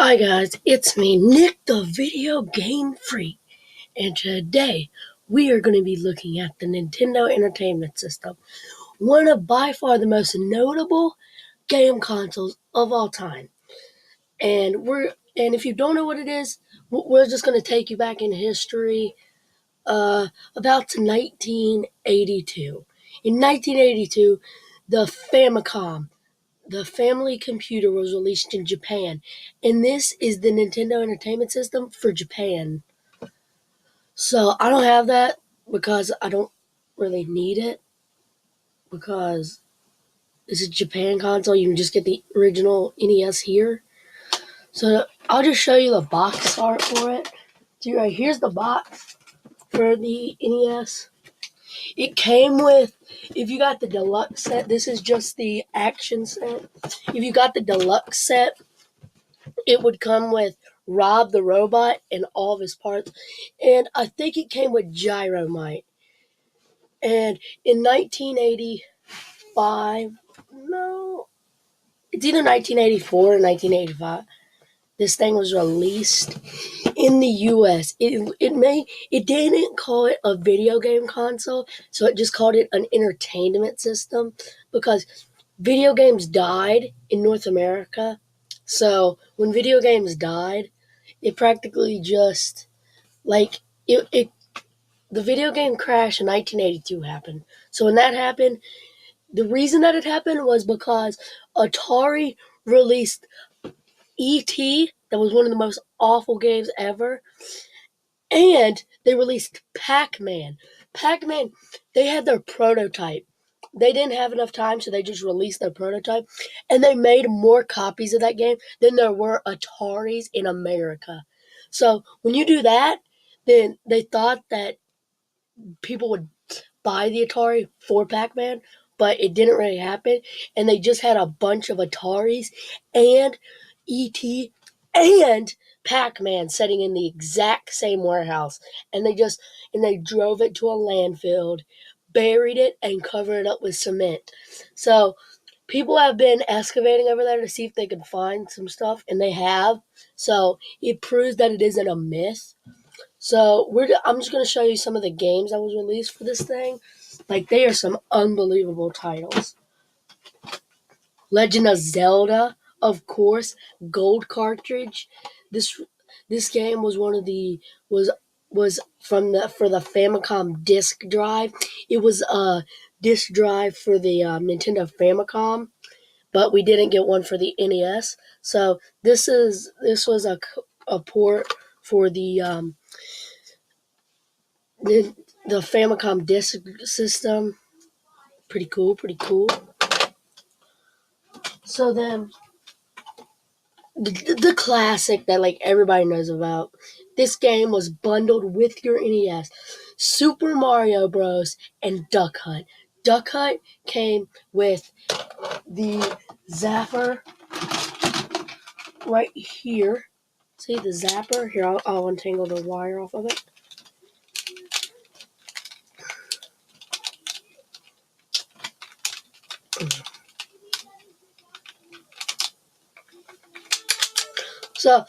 Hi guys, it's me, Nick the Video Game Freak, and today we are going to be looking at the Nintendo Entertainment System, one of by far the most notable game consoles of all time. And if you don't know what it is, we're just going to take you back in history, about to 1982. In 1982, the Famicom, the family computer, was released in Japan, and this is the Nintendo Entertainment System for Japan. So I don't have that because I don't really need it, because it's a Japan console. You can just get the original NES here. So I'll just show you the box art for it. So here's the box for the NES. It came with, if you got the deluxe set, this is just the action set. If you got the deluxe set, it would come with Rob the Robot and all of his parts. And I think it came with Gyromite. And in 1985, no, it's either 1984 or 1985, this thing was released in the US. It didn't call it a video game console, so it just called it an entertainment system, because video games died in North America. So when video games died, it practically just, like, the video game crash in 1982 happened. So when that happened, the reason that it happened was because Atari released E.T., that was one of the most awful games ever, and they released Pac-Man. Pac-Man, they had their prototype. They didn't have enough time, so they just released their prototype, and they made more copies of that game than there were Ataris in America. So when you do that, then they thought that people would buy the Atari for Pac-Man, but it didn't really happen, and they just had a bunch of Ataris and E.T. and Pac-Man sitting in the exact same warehouse, and they drove it to a landfill, buried it, and covered it up with cement. So people have been excavating over there to see if they can find some stuff, and they have. So it proves that it isn't a myth. So I'm just going to show you some of the games that was released for this thing. Like, they are some unbelievable titles. Legend of Zelda, of course, gold cartridge. This game was one of the was from the for the Famicom disk drive. It was a disk drive for the Nintendo Famicom, but we didn't get one for the NES. So this was a port for the Famicom disk system. Pretty cool, pretty cool. So then, the classic that, like, everybody knows about. This game was bundled with your NES. Super Mario Bros. And Duck Hunt. Duck Hunt came with the zapper right here. See the zapper? Here, I'll untangle the wire off of it. So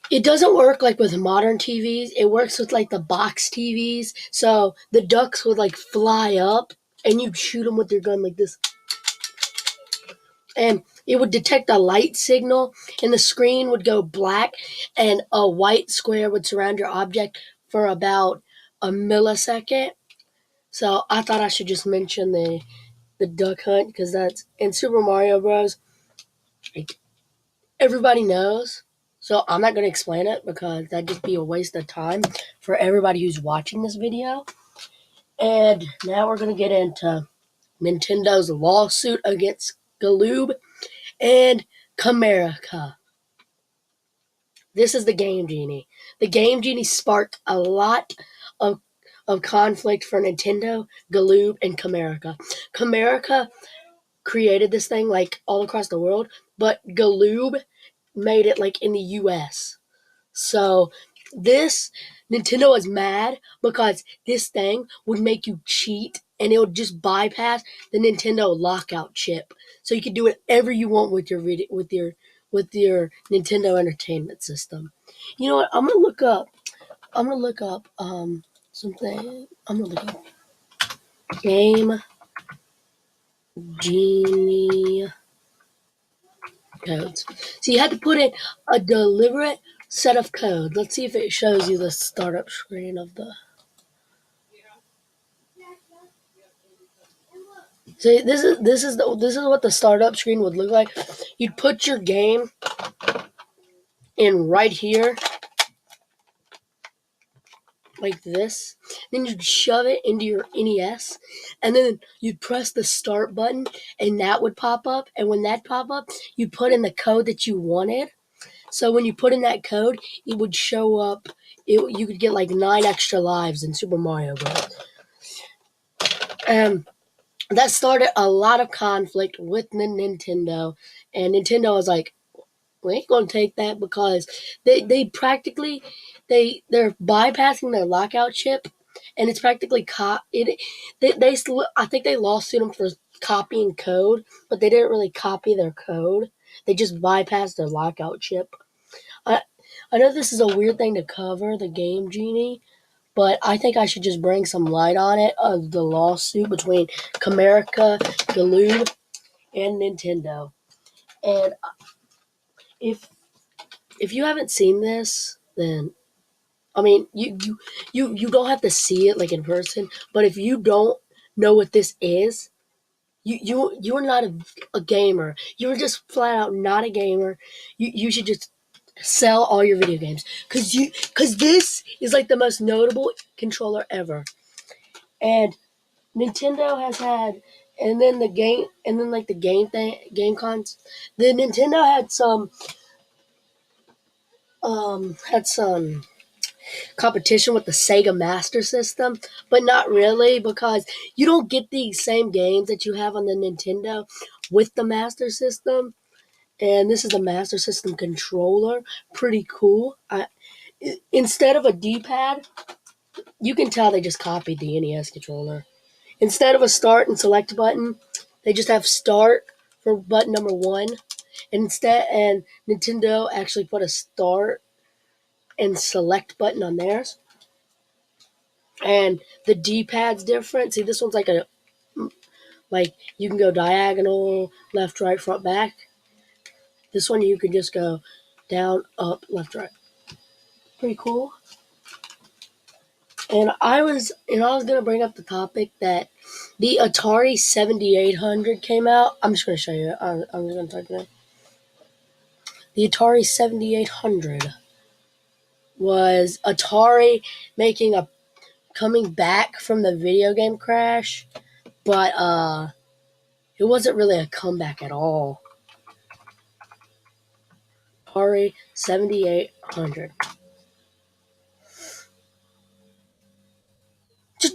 it doesn't work like with modern TVs. It works with, like, the box TVs. So the ducks would, like, fly up, and you'd shoot them with your gun like this. And it would detect a light signal, and the screen would go black, and a white square would surround your object for about a millisecond. So I thought I should just mention the duck hunt, because that's in Super Mario Bros. Like, everybody knows. So I'm not going to explain it, because that'd just be a waste of time for everybody who's watching this video. And now we're going to get into Nintendo's lawsuit against Galoob and Camerica. This is the Game Genie. The Game Genie sparked a lot of conflict for Nintendo, Galoob, and Camerica. Camerica created this thing, like, all across the world, but Galoob made it, like, in the US. So Nintendo was mad because this thing would make you cheat, and it would just bypass the Nintendo lockout chip. So you could do whatever you want with with your Nintendo Entertainment System. You know what? I'm gonna look up. I'm gonna look up something. I'm gonna look up Game Genie codes. So you had to put in a deliberate set of code. Let's see if it shows you the startup screen of the. So this is what the startup screen would look like. You'd put your game in right here, like this. Then you'd shove it into your NES, and then you'd press the start button, and that would pop up. And when that pop up, you put in the code that you wanted. So when you put in that code, it would show up. You could get like 9 extra lives in Super Mario Bros. And that started a lot of conflict with the Nintendo, and Nintendo was like, "We ain't gonna take that," because they practically they're bypassing their lockout chip, and it's practically I think they lawsuit them for copying code, but they didn't really copy their code. They just bypassed their lockout chip. I I know this is a weird thing to cover, the Game Genie, but I think I should just bring some light on it of the lawsuit between Comerica, Galoob, and Nintendo. And if if you haven't seen this, then I mean you don't have to see it like in person. But if you don't know what this is, you're not a gamer. You're just flat out not a gamer. You should just sell all your video games because this is like the most notable controller ever. And Nintendo has had, and then the game, and then like the game cons. The Nintendo had some competition with the Sega Master System, but not really because you don't get the same games that you have on the Nintendo with the Master System. And this is the Master System controller, pretty cool. Instead of a D-pad, you can tell they just copied the NES controller. Instead of a start and select button, they just have start for button number one. And Nintendo actually put a start and select button on theirs. And the D-pad's different. See, this one's like you can go diagonal, left, right, front, back. This one you can just go down, up, left, right. Pretty cool. And I was gonna bring up the topic that the Atari 7800 came out. I'm just gonna show you. I'm just gonna type it in. The Atari 7800 was Atari making a coming back from the video game crash, but it wasn't really a comeback at all. Atari 7800.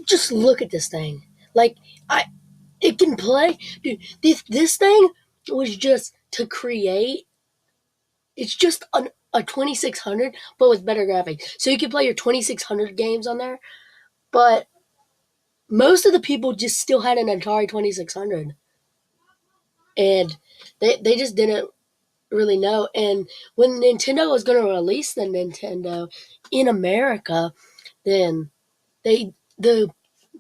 Just look at this thing. Like I it can play. Dude, this thing was just to create. It's just a 2600 but with better graphics. So you can play your 2600 games on there, but most of the people just still had an Atari 2600 and they just didn't really know. And when Nintendo was going to release the Nintendo in America, then the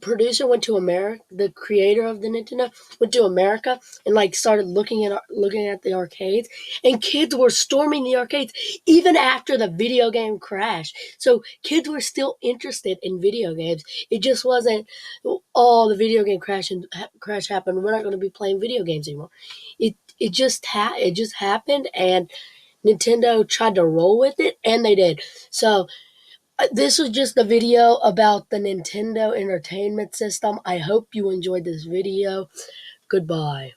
producer went to America, the creator of the Nintendo went to America and like started looking at the arcades, and kids were storming the arcades even after the video game crash. So kids were still interested in video games. It just wasn't, oh, the video game crash happened, we're not going to be playing video games anymore. It just happened, and Nintendo tried to roll with it, and they did. So this was just a video about the Nintendo Entertainment System. I hope you enjoyed this video. Goodbye.